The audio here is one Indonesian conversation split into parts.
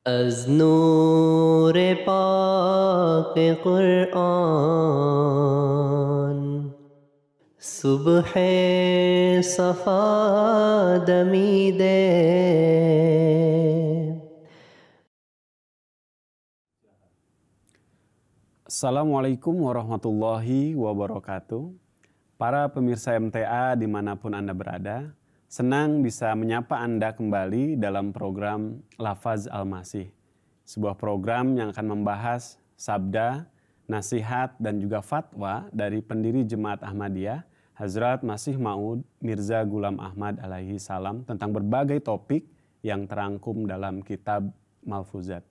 از نور پاک قرآن صبح صفا دمیده. Assalamualaikum warahmatullahi wabarakatuh. Para pemirsa MTA dimanapun Anda berada, senang bisa menyapa Anda kembali dalam program Lafaz Al-Masih. Sebuah program yang akan membahas sabda, nasihat, dan juga fatwa dari pendiri Jemaat Ahmadiyah, Hazrat Masih Maud Mirza Ghulam Ahmad alaihi salam tentang berbagai topik yang terangkum dalam kitab Malfuzat.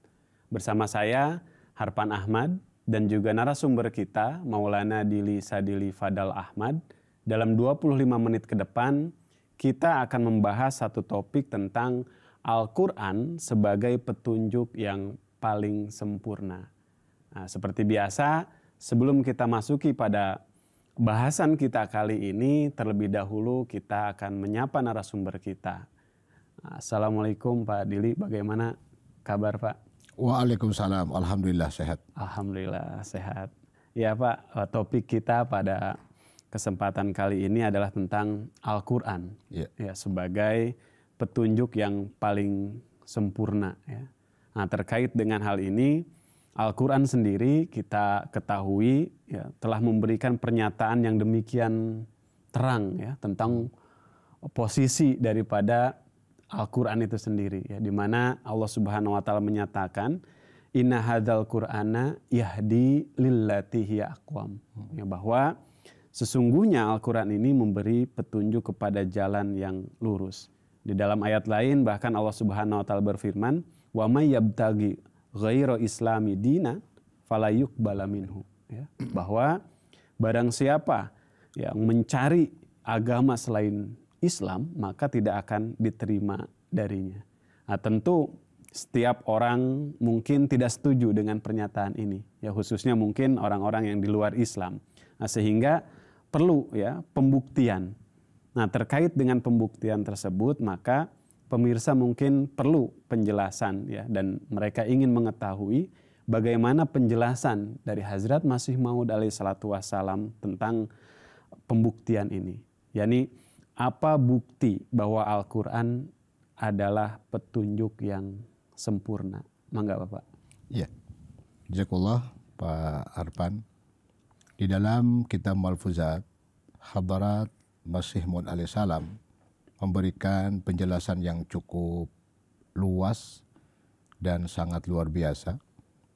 Bersama saya, Harpan Ahmad, dan juga narasumber kita, Maulana Dili Sadili Fadal Ahmad. Dalam 25 menit ke depan, kita akan membahas satu topik tentang Al-Quran sebagai petunjuk yang paling sempurna. Nah, seperti biasa, sebelum kita masuki pada bahasan kita kali ini, terlebih dahulu kita akan menyapa narasumber kita. Assalamualaikum Pak Dili, bagaimana kabar Pak? Waalaikumsalam, alhamdulillah sehat. Alhamdulillah sehat. Ya Pak, topik kita pada kesempatan kali ini adalah tentang Al-Quran, ya, sebagai petunjuk yang paling sempurna. Ya. Nah, terkait dengan hal ini, Al-Quran sendiri kita ketahui ya, telah memberikan pernyataan yang demikian terang ya, tentang posisi daripada Al-Quran itu sendiri, ya, di mana Allah Subhanahu wa Ta'ala menyatakan, Inna hadzal Qur'ana yahdi lillati hiya aqwam, ya, bahwa sesungguhnya Al-Quran ini memberi petunjuk kepada jalan yang lurus. Di dalam ayat lain bahkan Allah Subhanahu wa Ta'ala berfirman, wa may yabtaghi ghaira islami dina fala yuqbala minhu, ya, bahwa barang siapa yang mencari agama selain Islam, maka tidak akan diterima darinya. Nah, tentu setiap orang mungkin tidak setuju dengan pernyataan ini, ya, khususnya mungkin orang-orang yang di luar Islam. Nah, sehingga perlu ya pembuktian. Nah, terkait dengan pembuktian tersebut, maka pemirsa mungkin perlu penjelasan ya, dan mereka ingin mengetahui bagaimana penjelasan dari Hazrat Masih Maud alaihi salatu wassalam tentang pembuktian ini. yakni apa bukti bahwa Al-Quran adalah petunjuk yang sempurna? Mangga Bapak. Ya, jazakallah Pak Arpan. Di dalam kitab Malfuzat, Hadrat Masih Maud alaihi salam memberikan penjelasan yang cukup luas dan sangat luar biasa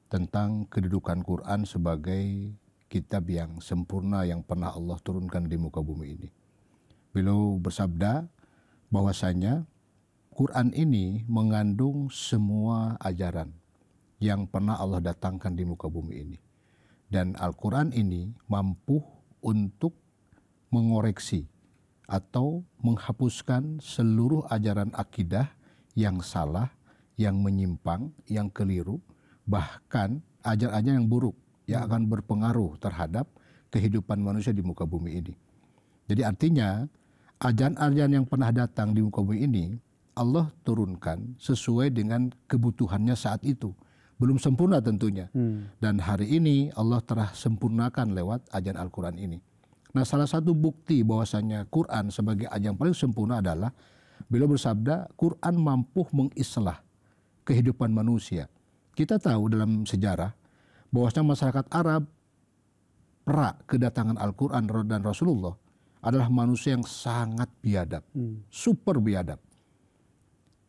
tentang kedudukan Quran sebagai kitab yang sempurna yang pernah Allah turunkan di muka bumi ini. Beliau bersabda bahwasanya Quran ini mengandung semua ajaran yang pernah Allah datangkan di muka bumi ini. Dan Al-Quran ini mampu untuk mengoreksi atau menghapuskan seluruh ajaran akidah yang salah, yang menyimpang, yang keliru, bahkan ajaran-ajaran yang buruk yang akan berpengaruh terhadap kehidupan manusia di muka bumi ini. Jadi artinya ajaran-ajaran yang pernah datang di muka bumi ini Allah turunkan sesuai dengan kebutuhannya saat itu. Belum sempurna tentunya. Dan hari ini Allah telah sempurnakan lewat ajaran Al-Quran ini. Nah, salah satu bukti bahwasanya Quran sebagai ajaran paling sempurna adalah beliau bersabda, Quran mampu mengislah kehidupan manusia. Kita tahu dalam sejarah bahwasanya masyarakat Arab pra kedatangan Al-Quran dan Rasulullah adalah manusia yang sangat biadab, super biadab.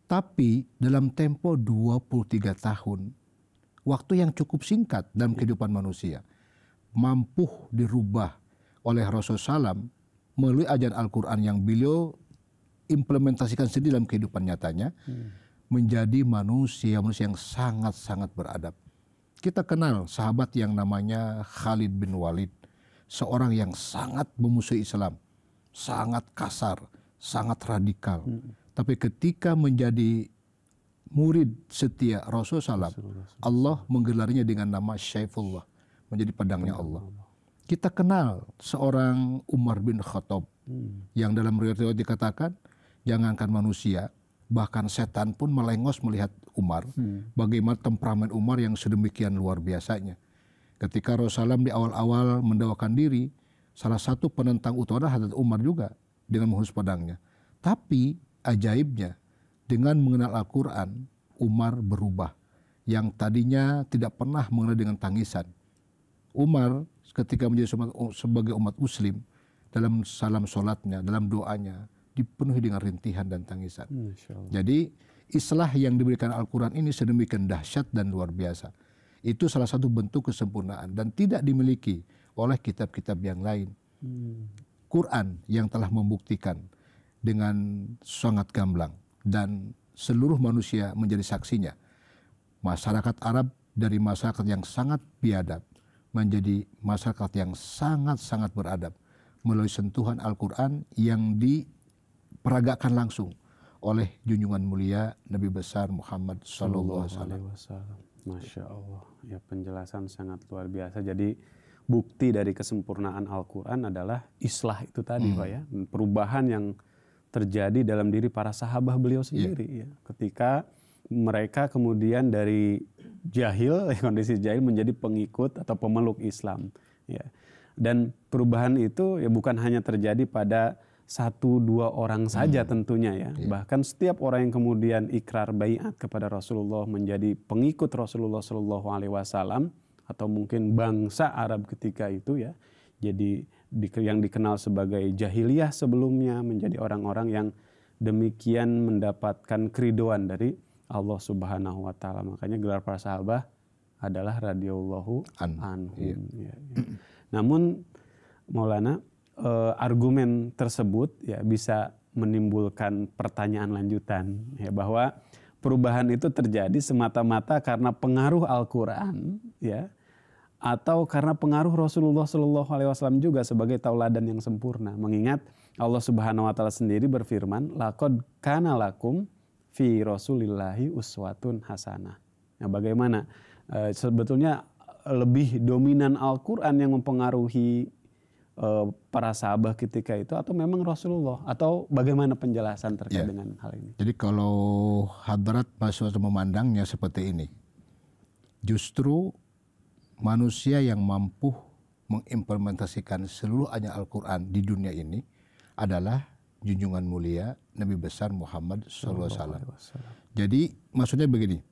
Tapi dalam tempo 23 tahun, waktu yang cukup singkat dalam kehidupan manusia, mampu dirubah oleh Rasulullah SAW melalui ajaran Al-Quran yang beliau implementasikan sendiri dalam kehidupan nyatanya, menjadi manusia yang sangat-sangat beradab. Kita kenal sahabat yang namanya Khalid bin Walid, seorang yang sangat memusuhi Islam, sangat kasar, sangat radikal. Tapi ketika menjadi murid setia Rasulullah SAW, Allah menggelarnya dengan nama Syaifullah, menjadi pedangnya Allah. Kita kenal seorang Umar bin Khattab yang dalam riwayat dikatakan, jangankan manusia, bahkan setan pun melengos melihat Umar. Bagaimana temperamen Umar yang sedemikian luar biasanya. Ketika Rasulullah di awal-awal mendakwakan diri, salah satu penentang utama Hadrat Umar juga dengan menghunus pedangnya. Tapi ajaibnya, dengan mengenal Al-Quran, Umar berubah. Yang tadinya tidak pernah mengenal dengan tangisan. Umar ketika menjadi sebagai umat muslim, dalam salam sholatnya, dalam doanya, dipenuhi dengan rintihan dan tangisan. Jadi islah yang diberikan Al-Quran ini sedemikian dahsyat dan luar biasa. Itu salah satu bentuk kesempurnaan dan tidak dimiliki oleh kitab-kitab yang lain. Quran yang telah membuktikan dengan sangat gamblang dan seluruh manusia menjadi saksinya. Masyarakat Arab dari masyarakat yang sangat biadab menjadi masyarakat yang sangat-sangat beradab melalui sentuhan Al-Quran yang diperagakan langsung oleh junjungan mulia Nabi besar Muhammad Sallallahu Alaihi Wasallam. Masya Allah, ya penjelasan sangat luar biasa. Jadi bukti dari kesempurnaan Al-Quran adalah islah itu tadi, Pak ya, perubahan yang terjadi dalam diri para sahabat beliau sendiri. Ya. Ketika mereka kemudian dari jahil, kondisi jahil menjadi pengikut atau pemeluk Islam. Ya. Dan perubahan itu ya bukan hanya terjadi pada 1-2 orang saja tentunya ya. Bahkan setiap orang yang kemudian ikrar baiat kepada Rasulullah menjadi pengikut Rasulullah Shallallahu Alaihi Wasallam atau mungkin bangsa Arab ketika itu ya. Jadi yang dikenal sebagai jahiliyah sebelumnya menjadi orang-orang yang demikian mendapatkan keridoan dari Allah Subhanahu Wa Taala. Makanya gelar para sahabat adalah radhiyallahu anhum. Ya. Namun Maulana, argumen tersebut ya bisa menimbulkan pertanyaan lanjutan ya, bahwa perubahan itu terjadi semata-mata karena pengaruh Al-Quran ya, atau karena pengaruh Rasulullah Shallallahu Alaihi Wasallam juga sebagai tauladan yang sempurna. Mengingat Allah Subhanahu Wa Taala sendiri berfirman, laqad kana lakum fi Rasulillahi uswatun hasanah. Nah, bagaimana sebetulnya lebih dominan Al-Quran yang mempengaruhi para sahabat ketika itu atau memang Rasulullah, atau bagaimana penjelasan terkait dengan hal ini? Jadi kalau hadrat masih memandangnya seperti ini, justru manusia yang mampu mengimplementasikan seluruh ayat Al-Quran di dunia ini adalah junjungan mulia Nabi besar Muhammad SAW. Jadi maksudnya begini,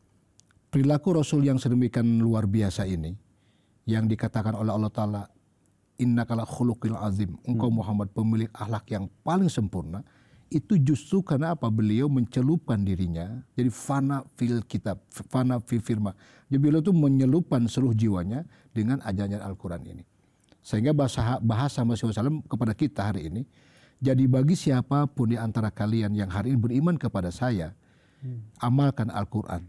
perilaku Rasul yang sedemikian luar biasa ini, yang dikatakan oleh Allah Ta'ala, innaka la khuluqil azim, engkau Muhammad pemilik akhlak yang paling sempurna, itu justru karena apa? Beliau mencelupkan dirinya, jadi fana fil kitab, fana fil firma. Jadi beliau itu menyelupkan seluruh jiwanya dengan ajaran Al-Quran ini. Sehingga bahasa Masih Wasallam kepada kita hari ini, jadi bagi siapapun di antara kalian yang hari ini beriman kepada saya, amalkan Al-Quran.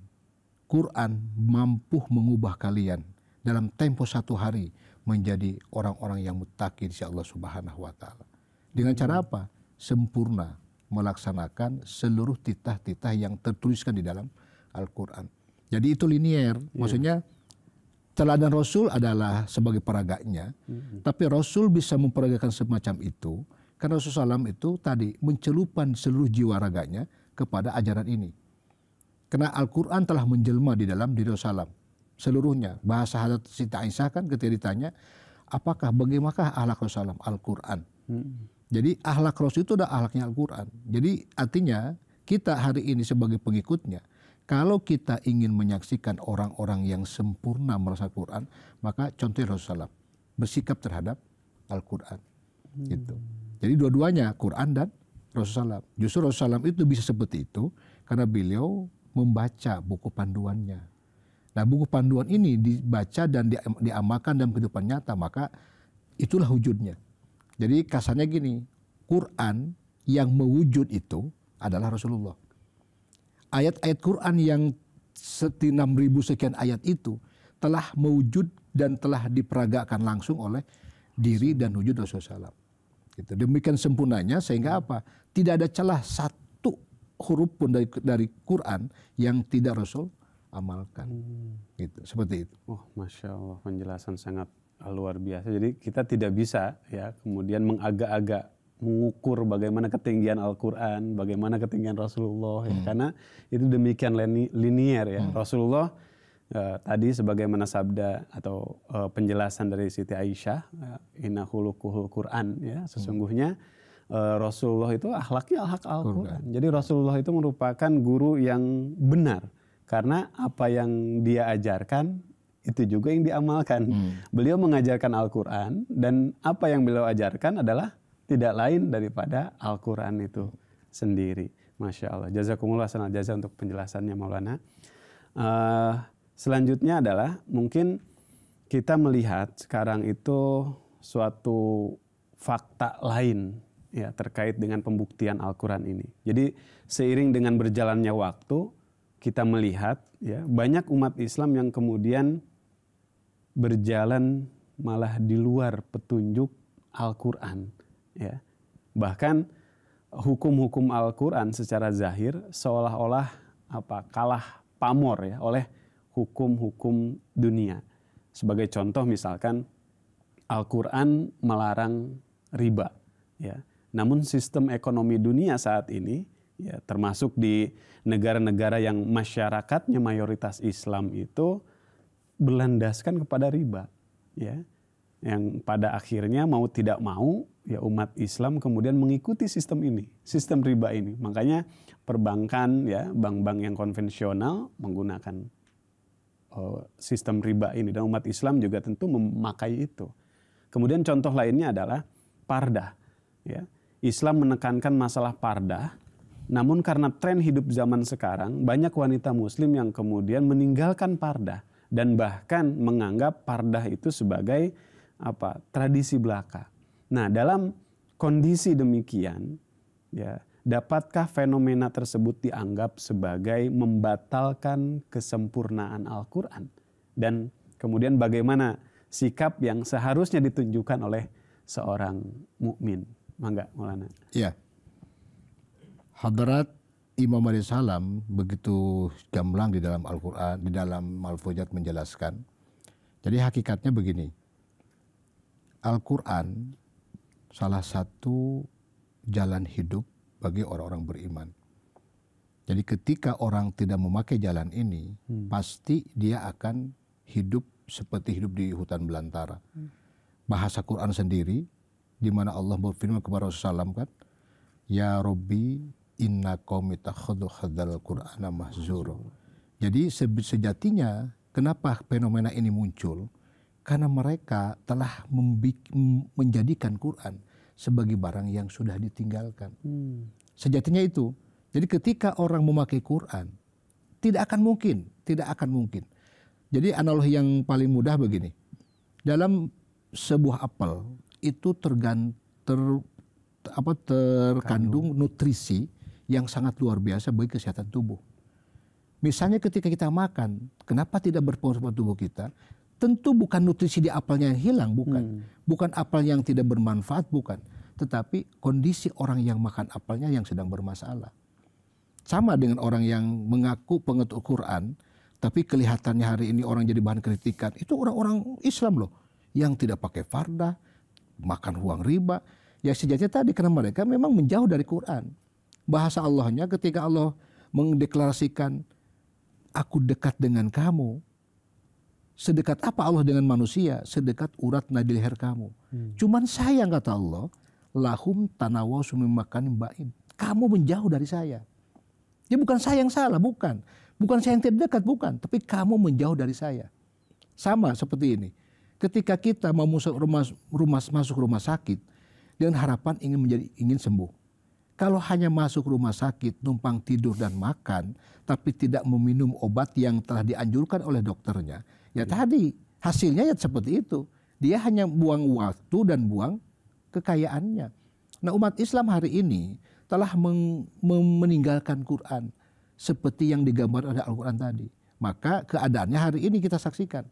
Quran mampu mengubah kalian dalam tempo 1 hari menjadi orang-orang yang muttaqi di sisi Allah Subhanahu Wa Taala. Dengan cara apa? Sempurna melaksanakan seluruh titah-titah yang tertuliskan di dalam Al-Quran. Jadi itu linier, maksudnya teladan Rasul adalah sebagai peragaknya, tapi Rasul bisa memperagakan semacam itu karena Rasulullah SAW itu tadi mencelupkan seluruh jiwa raganya kepada ajaran ini. Karena Al-Quran telah menjelma di dalam diri Rasulullah SAW. Seluruhnya. Bahasa Hadrat Siti Aisyah kan ketika ditanya, apakah bagaimanakah akhlak Rasulullah SAW? Al-Quran. Jadi akhlak Rasul itu adalah akhlaknya Al-Quran. Jadi artinya kita hari ini sebagai pengikutnya, kalau kita ingin menyaksikan orang-orang yang sempurna melaksanakan Al-Quran, maka contoh Rasulullah SAW bersikap terhadap Al-Quran. Gitu. Jadi dua-duanya, Quran dan Rasulullah SAW. Justru Rasulullah SAW itu bisa seperti itu karena beliau membaca buku panduannya. Nah, buku panduan ini dibaca dan diamalkan dalam kehidupan nyata, maka itulah wujudnya. Jadi kasarnya gini, Quran yang mewujud itu adalah Rasulullah. Ayat-ayat Quran yang 6.000 sekian ayat itu telah mewujud dan telah diperagakan langsung oleh diri dan wujud Rasulullah SAW. Gitu. Demikian sempurnanya sehingga apa? Tidak ada celah satu huruf pun dari Quran yang tidak Rasul amalkan. Gitu, seperti itu. Oh, Masya Allah, penjelasan sangat luar biasa. Jadi kita tidak bisa ya kemudian mengagak-agak mengukur bagaimana ketinggian Al-Quran, bagaimana ketinggian Rasulullah, ya, karena itu demikian linier ya. Rasulullah tadi sebagaimana sabda atau penjelasan dari Siti Aisyah, inna khuluquhul Quran, ya, sesungguhnya Rasulullah itu akhlaknya akhlak Al-Quran. Jadi Rasulullah itu merupakan guru yang benar karena apa yang dia ajarkan itu juga yang diamalkan. Beliau mengajarkan Al-Quran dan apa yang beliau ajarkan adalah tidak lain daripada Al-Quran itu sendiri. Masya Allah. Jazakumullah sanal jaza untuk penjelasannya Maulana. Selanjutnya adalah mungkin kita melihat sekarang itu suatu fakta lain ya terkait dengan pembuktian Al-Quran ini. Jadi seiring dengan berjalannya waktu kita melihat ya banyak umat Islam yang kemudian berjalan malah di luar petunjuk Al-Quran. Ya. Bahkan hukum-hukum Al-Quran secara zahir seolah-olah kalah pamor ya oleh hukum-hukum dunia. Sebagai contoh misalkan Al-Quran melarang riba. Ya. Namun sistem ekonomi dunia saat ini ya, termasuk di negara-negara yang masyarakatnya mayoritas Islam itu berlandaskan kepada riba. Ya. Yang pada akhirnya mau tidak mau ya umat Islam kemudian mengikuti sistem ini, sistem riba ini. Makanya perbankan ya bank-bank yang konvensional menggunakan sistem riba ini dan umat Islam juga tentu memakai itu. Kemudian contoh lainnya adalah pardah. Ya. Islam menekankan masalah pardah, namun karena tren hidup zaman sekarang banyak wanita Muslim yang kemudian meninggalkan pardah dan bahkan menganggap pardah itu sebagai tradisi belaka. Nah, dalam kondisi demikian, ya, dapatkah fenomena tersebut dianggap sebagai membatalkan kesempurnaan Al-Quran? Dan kemudian bagaimana sikap yang seharusnya ditunjukkan oleh seorang mukmin? Mangga, Maulana. Ya, Hadrat Imam alaihis salam begitu gamblang di dalam Al-Quran, di dalam Al-Fujat menjelaskan. Jadi hakikatnya begini. Al-Quran salah satu jalan hidup bagi orang-orang beriman. Jadi ketika orang tidak memakai jalan ini, pasti dia akan hidup seperti hidup di hutan belantara. Bahasa Quran sendiri, di mana Allah berfirman kepada Rasulullah SAW kan, Ya Rabbi inna qaumi takhadhu hadzal Qur'ana mahzura. Jadi sejatinya kenapa fenomena ini muncul? Karena mereka telah menjadikan Quran sebagai barang yang sudah ditinggalkan. Sejatinya itu. Jadi ketika orang memakai Quran, tidak akan mungkin. Jadi analogi yang paling mudah begini. Dalam sebuah apel itu terkandung nutrisi yang sangat luar biasa bagi kesehatan tubuh. Misalnya ketika kita makan, kenapa tidak berpengaruh pada tubuh kita? Tentu bukan nutrisi di apelnya yang hilang, bukan. Bukan apel yang tidak bermanfaat, bukan. Tetapi kondisi orang yang makan apelnya yang sedang bermasalah. Sama dengan orang yang mengaku pengetuk Quran, tapi kelihatannya hari ini orang jadi bahan kritikan. Itu orang-orang Islam loh, yang tidak pakai fardah, makan uang riba. Ya sejatinya tadi karena mereka memang menjauh dari Quran. Bahasa Allahnya ketika Allah mendeklarasikan, aku dekat dengan kamu. Sedekat apa Allah dengan manusia? Sedekat urat nadi leher kamu. Cuman sayang kata Allah, lahum tanawasu mim makanin ba'id. Kamu menjauh dari saya. Ya bukan saya yang salah, bukan. Bukan saya yang tidak dekat, bukan. Tapi kamu menjauh dari saya. Sama seperti ini. Ketika kita mau masuk rumah sakit dengan harapan ingin sembuh. Kalau hanya masuk rumah sakit, numpang tidur dan makan, tapi tidak meminum obat yang telah dianjurkan oleh dokternya, ya tadi hasilnya ya seperti itu. Dia hanya buang waktu dan buang kekayaannya. Nah umat Islam hari ini telah meninggalkan Quran seperti yang digambar oleh Al-Quran tadi. Maka keadaannya hari ini kita saksikan.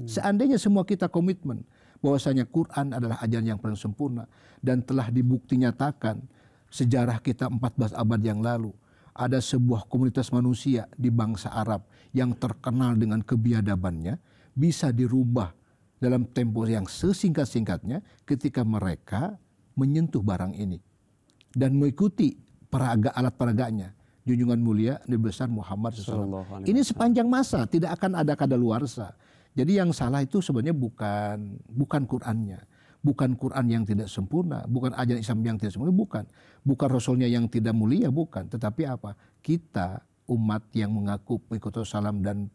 Seandainya semua kita komitmen bahwasanya Quran adalah ajaran yang paling sempurna dan telah dibukti nyatakan sejarah kita 14 abad yang lalu ada sebuah komunitas manusia di bangsa Arab yang terkenal dengan kebiadabannya bisa dirubah dalam tempo yang sesingkat-singkatnya ketika mereka menyentuh barang ini. dan mengikuti alat peraganya junjungan mulia Nabi besar Muhammad SAW. Ini sepanjang masa tidak akan ada kadaluarsa. Jadi yang salah itu sebenarnya bukan Qur'annya, bukan Qur'an yang tidak sempurna, bukan ajaran Islam yang tidak sempurna, bukan Rasulnya yang tidak mulia, bukan. Tetapi apa? Kita umat yang mengaku mengikuti Rasulullah dan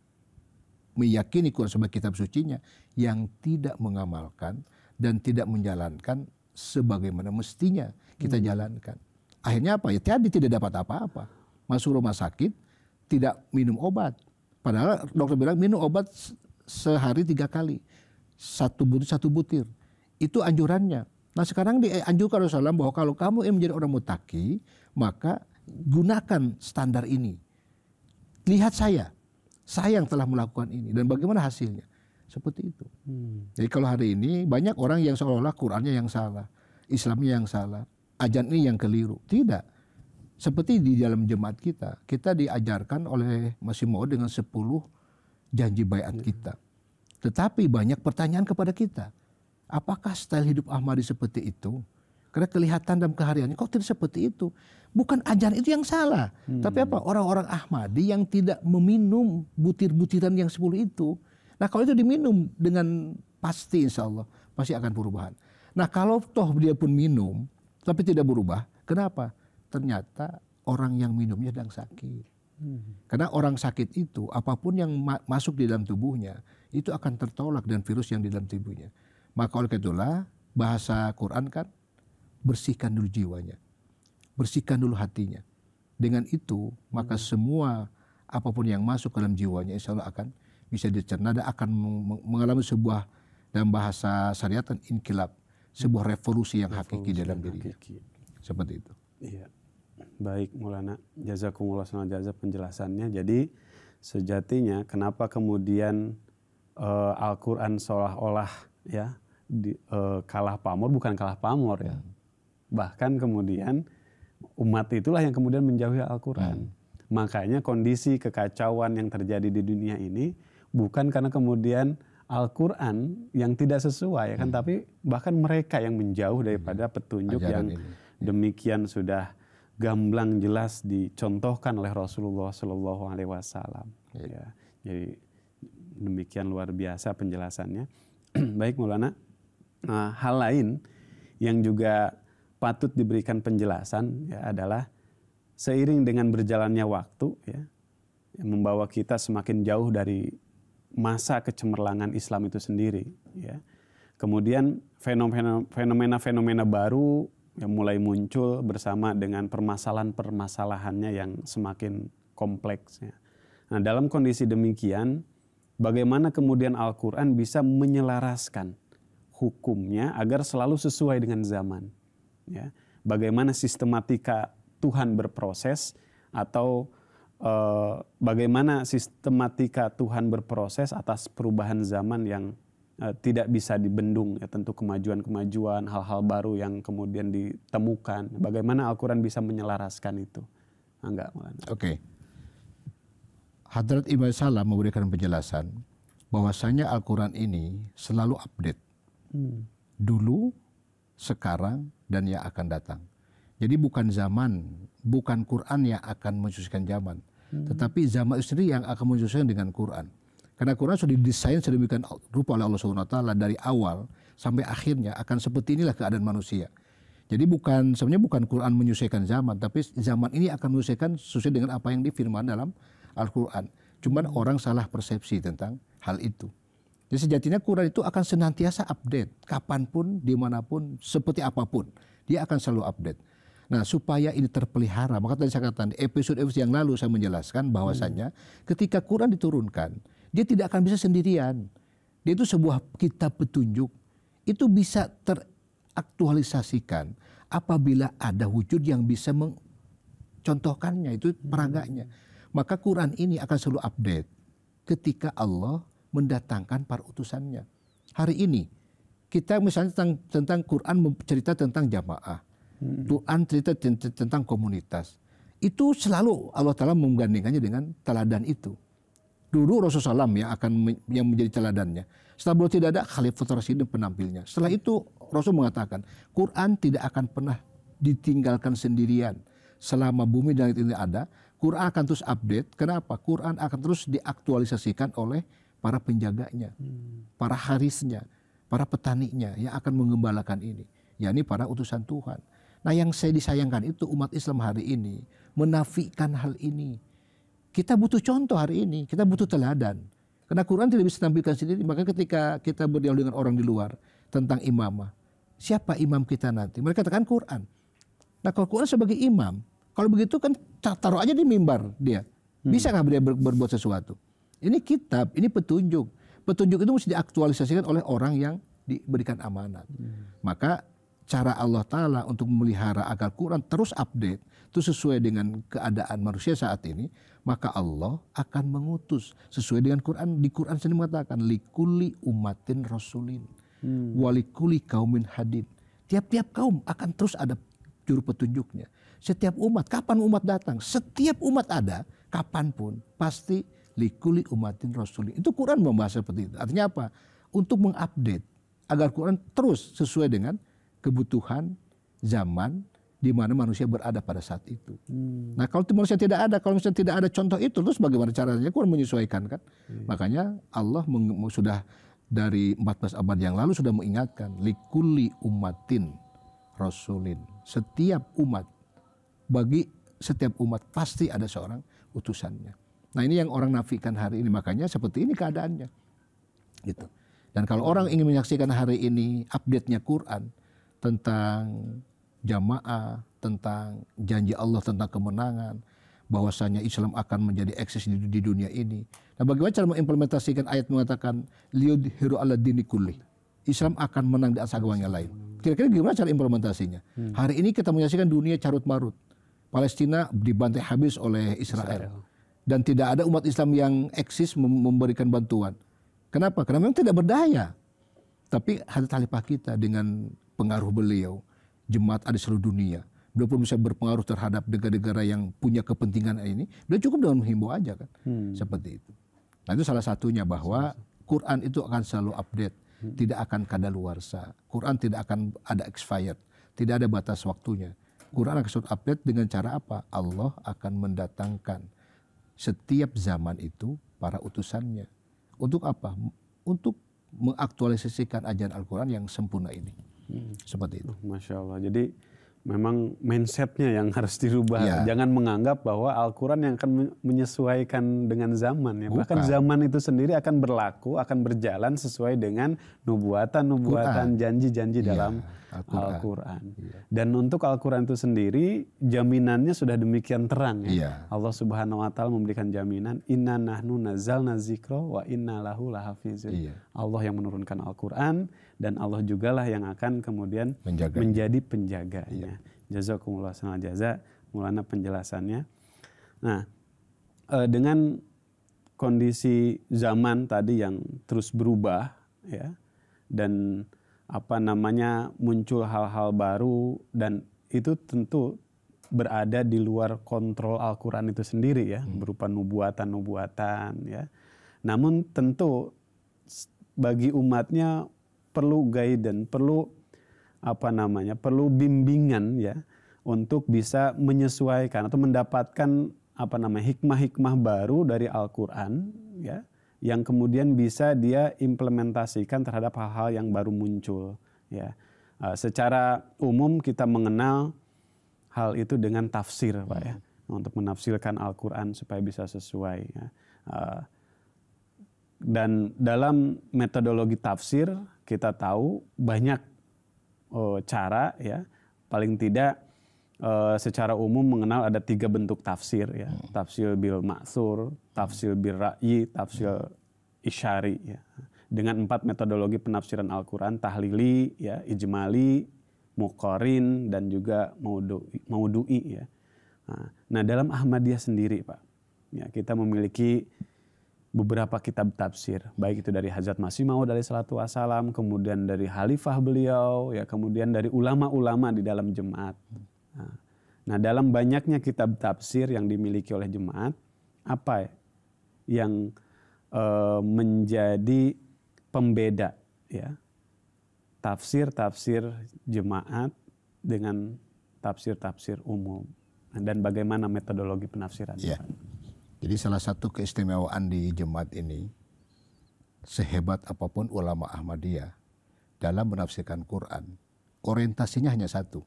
meyakini Quran sebagai kitab sucinya yang tidak mengamalkan dan tidak menjalankan sebagaimana mestinya kita jalankan. Akhirnya apa? Ya tadi tidak dapat apa-apa. Masuk rumah sakit, tidak minum obat. Padahal dokter bilang minum obat sehari 3 kali. 1 butir. Itu anjurannya. Nah sekarang dianjurkan Rasulullah bahwa kalau kamu ingin menjadi orang mutaki, maka gunakan standar ini. Lihat saya yang telah melakukan ini. Dan bagaimana hasilnya. Seperti itu. Jadi kalau hari ini banyak orang yang seolah-olah Qur'annya yang salah. Islamnya yang salah. Ajaran ini yang keliru. Tidak. Seperti di dalam jemaat kita diajarkan oleh Masih Maud dengan 10 janji baiat kita. Tetapi banyak pertanyaan kepada kita. Apakah style hidup Ahmadi seperti itu? Karena kelihatan dalam kehariannya kok tidak seperti itu. Bukan ajaran itu yang salah. Tapi apa? Orang-orang Ahmadi yang tidak meminum butir-butiran yang 10 itu. Nah kalau itu diminum dengan pasti insya Allah pasti akan perubahan. Nah kalau toh dia pun minum tapi tidak berubah. Kenapa? Ternyata orang yang minumnya sedang sakit. Karena orang sakit itu apapun yang masuk di dalam tubuhnya itu akan tertolak dan virus yang di dalam tubuhnya. Maka oleh itulah bahasa Quran kan bersihkan dulu jiwanya. Bersihkan dulu hatinya. Dengan itu maka semua apapun yang masuk ke dalam jiwanya insya Allah akan bisa dicerna dan akan mengalami sebuah dalam bahasa syariat inkilab. Sebuah revolusi yang hakiki dalam dirinya. Seperti itu. Iya. Baik Maulana, jazakumullah khairan jazak penjelasannya. Jadi sejatinya kenapa kemudian Al-Quran seolah-olah ya kalah pamor, bukan kalah pamor ya. Bahkan kemudian umat itulah yang kemudian menjauhi Al-Quran. Makanya kondisi kekacauan yang terjadi di dunia ini bukan karena kemudian Al-Quran yang tidak sesuai kan, tapi bahkan mereka yang menjauh daripada petunjuk ajaran yang ini demikian sudah gamblang jelas dicontohkan oleh Rasulullah Shallallahu Alaihi Wasallam. Ya, jadi demikian luar biasa penjelasannya. Baik Maulana, hal lain yang juga patut diberikan penjelasan ya adalah seiring dengan berjalannya waktu ya, yang membawa kita semakin jauh dari masa kecemerlangan Islam itu sendiri. Ya. Kemudian fenomena-fenomena baru yang mulai muncul bersama dengan permasalahan-permasalahannya yang semakin kompleks. Ya. Nah, dalam kondisi demikian, bagaimana kemudian Al-Quran bisa menyelaraskan hukumnya agar selalu sesuai dengan zaman? Ya. Bagaimana sistematika Tuhan berproses atau bagaimana sistematika Tuhan berproses atas perubahan zaman yang tidak bisa dibendung ya, tentu kemajuan-kemajuan, hal-hal baru yang kemudian ditemukan. Bagaimana Al-Quran bisa menyelaraskan itu? Enggak, Oke. Hadrat Imam Salam memberikan penjelasan bahwasanya Al-Quran ini selalu update. Dulu, sekarang, dan yang akan datang. Jadi bukan zaman, bukan Quran yang akan menyesuaikan zaman. Tetapi zaman itu sendiri yang akan menyesuaikan dengan Quran. Karena Quran sudah didesain sedemikian rupa oleh Allah SWT dari awal sampai akhirnya akan seperti inilah keadaan manusia. Jadi sebenarnya bukan Quran menyesuaikan zaman, tapi zaman ini akan menyesuaikan sesuai dengan apa yang difirman dalam Al-Quran. Cuman orang salah persepsi tentang hal itu. Jadi sejatinya Quran itu akan senantiasa update. Kapanpun, dimanapun, seperti apapun. Dia akan selalu update. Nah supaya ini terpelihara, maka tadi saya katakan di episode-episode yang lalu saya menjelaskan bahwasanya ketika Quran diturunkan, dia tidak akan bisa sendirian. Dia itu sebuah kitab petunjuk. Itu bisa teraktualisasikan apabila ada wujud yang bisa mencontohkannya, itu peraganya. Maka Quran ini akan selalu update ketika Allah mendatangkan para utusannya. Hari ini kita misalnya tentang Quran cerita tentang jamaah. Quran cerita tentang komunitas. Itu selalu Allah Ta'ala menggandingkannya dengan teladan itu. Dulu Rasulullah SAW yang menjadi teladannya. Setelah beliau tidak ada, Khalifah Rasyidin penampilnya. Setelah itu Rasul mengatakan, Quran tidak akan pernah ditinggalkan sendirian. Selama bumi dan langit ini ada, Quran akan terus update. Kenapa? Quran akan terus diaktualisasikan oleh para penjaganya, para harisnya, para petaninya yang akan mengembalakan ini, yakni para utusan Tuhan. Nah, yang saya disayangkan itu umat Islam hari ini menafikan hal ini. Kita butuh contoh hari ini, kita butuh teladan. Karena Quran tidak bisa tampilkan sendiri, maka ketika kita berdialog dengan orang di luar tentang imamah, siapa imam kita nanti? Mereka katakan Quran. Nah, kalau Quran sebagai imam, kalau begitu kan taruh aja di mimbar dia. Bisakah dia berbuat sesuatu? Ini kitab, ini petunjuk. Petunjuk itu mesti diaktualisasikan oleh orang yang diberikan amanat. Maka cara Allah Ta'ala untuk memelihara agar Quran terus update, itu sesuai dengan keadaan manusia saat ini, maka Allah akan mengutus sesuai dengan Quran. Di Quran sendiri mengatakan, likulli umatin rasulin, walikuli kaumin hadid. Tiap-tiap kaum akan terus ada juru petunjuknya. Setiap umat, kapan umat datang? Setiap umat ada, kapanpun, pasti likuli umatin rasulin. Itu Quran membahas seperti itu. Artinya apa? Untuk mengupdate agar Quran terus sesuai dengan kebutuhan zaman di mana manusia berada pada saat itu. Nah, kalau manusia tidak ada, kalau misalnya tidak ada contoh itu, terus bagaimana caranya Quran menyesuaikan kan? Makanya Allah sudah dari 14 abad yang lalu sudah mengingatkan likuli umatin rasulin. Setiap umat, bagi setiap umat pasti ada seorang utusannya. Nah, ini yang orang nafikan hari ini, makanya seperti ini keadaannya. Gitu. Dan kalau orang ingin menyaksikan hari ini update-nya Quran tentang jamaah, tentang janji Allah tentang kemenangan, bahwasanya Islam akan menjadi eksis di dunia ini. Nah, bagaimana cara mengimplementasikan ayat mengatakan liyudhiru ala dini kulli, Islam akan menang di atas agama yang lain. Kira-kira gimana cara implementasinya? Hari ini kita menyaksikan dunia carut marut. Palestina dibantai habis oleh Israel. Dan tidak ada umat Islam yang eksis memberikan bantuan. Kenapa? Karena memang tidak berdaya. Tapi Hadrat Khalifah kita dengan pengaruh beliau, jemaat ada di seluruh dunia. Beliau pun bisa berpengaruh terhadap negara-negara yang punya kepentingan ini. Beliau cukup dengan menghimbau aja kan. Seperti itu. Nah, itu salah satunya bahwa Quran itu akan selalu update. Tidak akan kadaluarsa. Quran tidak akan ada expired. Tidak ada batas waktunya. Quran akan selalu update dengan cara apa? Allah akan mendatangkan setiap zaman itu para utusannya. Untuk apa? Untuk mengaktualisasikan ajaran Al-Quran yang sempurna ini. Seperti itu. Masya Allah. Jadi memang mindsetnya yang harus dirubah. Ya. Jangan menganggap bahwa Al-Quran yang akan menyesuaikan dengan zaman. Ya. Bahkan zaman itu sendiri akan berlaku, akan berjalan sesuai dengan nubuatan-nubuatan, janji-janji dalam Al-Quran. Dan untuk Al-Quran itu sendiri, jaminannya sudah demikian terang. Ya. Allah Subhanahu Wa Ta'ala memberikan jaminan, Inna nahnu nazzalna dzikra wa inna lahu lahafizun. Allah yang menurunkan Al-Quran, dan Allah jugalah yang akan kemudian menjadi penjaganya. Jazakumullah khairan jaza, Maulana penjelasannya. Nah, dengan kondisi zaman tadi yang terus berubah, ya, dan muncul hal-hal baru, dan itu tentu berada di luar kontrol Al-Quran itu sendiri, ya, berupa nubuatan-nubuatan, ya. Namun tentu bagi umatnya perlu guidance, perlu bimbingan, ya, untuk bisa menyesuaikan atau mendapatkan hikmah-hikmah baru dari Al-Quran, ya, yang kemudian bisa dia implementasikan terhadap hal-hal yang baru muncul, ya. Secara umum kita mengenal hal itu dengan tafsir, Pak, ya, untuk menafsirkan Al-Quran supaya bisa sesuai, ya. Dan dalam metodologi tafsir kita tahu banyak cara, ya, paling tidak secara umum mengenal ada 3 bentuk tafsir, ya. Tafsir bil ma'thur, tafsir bil ra'yi, tafsir isyari, ya. Dengan 4 metodologi penafsiran Al-Quran, tahlili, ya, ijmali, muqarin, dan juga maudu'i, ya. Nah, dalam Ahmadiyah sendiri, Pak, ya, kita memiliki beberapa kitab tafsir, baik itu dari Hazrat Masih Maud alaihi salatu wassalam, kemudian dari Khalifah beliau, ya, kemudian dari ulama-ulama di dalam jemaat. Nah, dalam banyaknya kitab tafsir yang dimiliki oleh jemaat, apa yang menjadi pembeda, ya, tafsir-tafsir jemaat dengan tafsir-tafsir umum dan bagaimana metodologi penafsiran. Ya. Jadi salah satu keistimewaan di jemaat ini, sehebat apapun ulama Ahmadiyah dalam menafsirkan Quran, orientasinya hanya satu,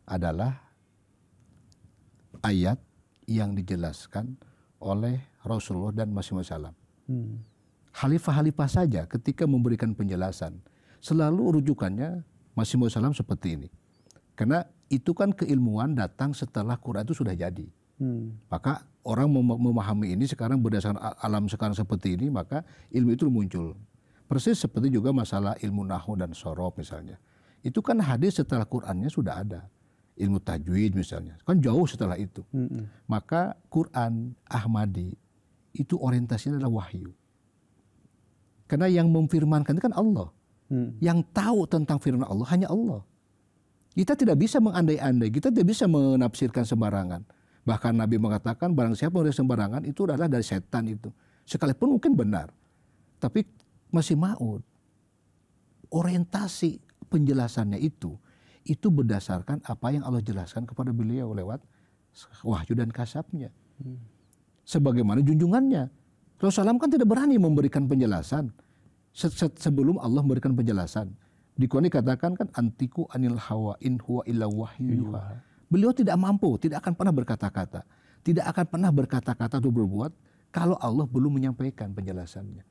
adalah ayat yang dijelaskan oleh Rasulullah dan Masih Salam. Khalifah-khalifah saja ketika memberikan penjelasan, selalu rujukannya Masih Salam seperti ini. Karena itu kan keilmuan datang setelah Quran itu sudah jadi. Maka orang memahami ini sekarang berdasarkan alam sekarang seperti ini, maka ilmu itu muncul. Persis seperti juga masalah ilmu nahwu dan sorof misalnya. Itu kan hadis setelah Qurannya sudah ada. Ilmu tajwid misalnya, kan jauh setelah itu. Maka Quran Ahmadi itu orientasinya adalah wahyu. Karena yang memfirmankan itu kan Allah. Yang tahu tentang firman Allah hanya Allah. Kita tidak bisa mengandai-andai, kita tidak bisa menafsirkan sembarangan. Bahkan Nabi mengatakan barang siapa yang sembarangan itu adalah dari setan itu. Sekalipun mungkin benar. Tapi masih maud. Orientasi penjelasannya itu berdasarkan apa yang Allah jelaskan kepada beliau lewat wahyu dan kasabnya. Sebagaimana junjungannya. Rasulullah SAW kan tidak berani memberikan penjelasan sebelum Allah memberikan penjelasan. Di Quran dikatakan kan antiku anil hawa in huwa illa wahyu yuha. Beliau tidak mampu, tidak akan pernah berkata-kata. Tidak akan pernah berkata-kata atau berbuat kalau Allah belum menyampaikan penjelasannya.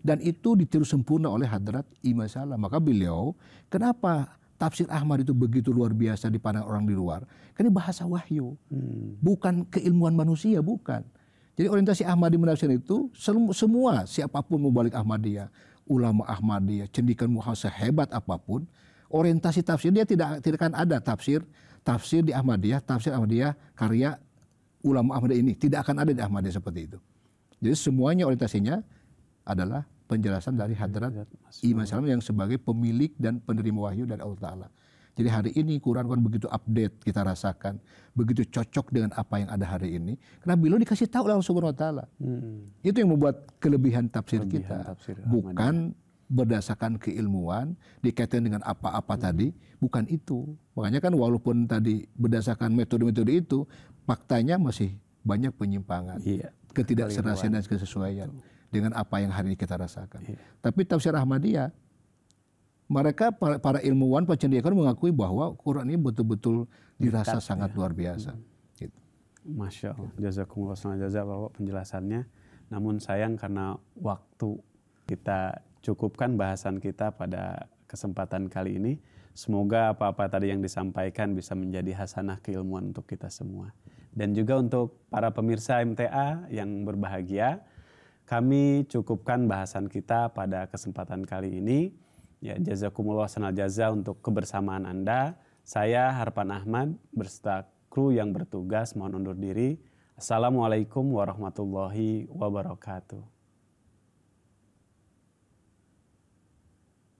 Dan itu ditiru sempurna oleh Hadrat Imam Salam. Maka beliau, kenapa tafsir Ahmad itu begitu luar biasa dipandang orang di luar? Karena bahasa wahyu, bukan keilmuan manusia, bukan. Jadi orientasi Ahmadi menafsir itu semua siapapun mubalik Ahmadiyah, ulama Ahmadiyah, cendikan Muhammad sehebat apapun, orientasi tafsir dia tidak akan ada tafsir di Ahmadiyah, tafsir Ahmadiyah karya ulama Ahmadiyah ini tidak akan ada di Ahmadiyah seperti itu. Jadi semuanya orientasinya adalah penjelasan dari Hadrat Imam Salam yang sebagai pemilik dan penerima wahyu dari Allah Ta'ala. Jadi hari ini Quran kan begitu update kita rasakan, begitu cocok dengan apa yang ada hari ini. Karena beliau dikasih tahu oleh Allah Subhanahu Wa Ta'ala. Itu yang membuat kelebihan tafsir kita. Bukan berdasarkan keilmuan, dikaitkan dengan apa-apa tadi, bukan itu. Makanya kan walaupun tadi berdasarkan metode-metode itu, faktanya masih banyak penyimpangan, ketidakserasian dan kesesuaian dengan apa yang hari ini kita rasakan. Tapi tafsir Ahmadiyah, mereka para ilmuwan, pencendekian mengakui bahwa Quran ini betul-betul dirasa sangat luar biasa. Gitu. Masya Allah, jazakumullah khairan Bapak penjelasannya. Namun sayang karena waktu, kita cukupkan bahasan kita pada kesempatan kali ini. Semoga apa-apa tadi yang disampaikan bisa menjadi hasanah keilmuan untuk kita semua. Dan juga untuk para pemirsa MTA yang berbahagia, kami cukupkan bahasan kita pada kesempatan kali ini. Ya, jazakumullah khairan jaza untuk kebersamaan Anda. Saya Harpan Ahmad beserta kru yang bertugas mohon undur diri. Assalamualaikum warahmatullahi wabarakatuh.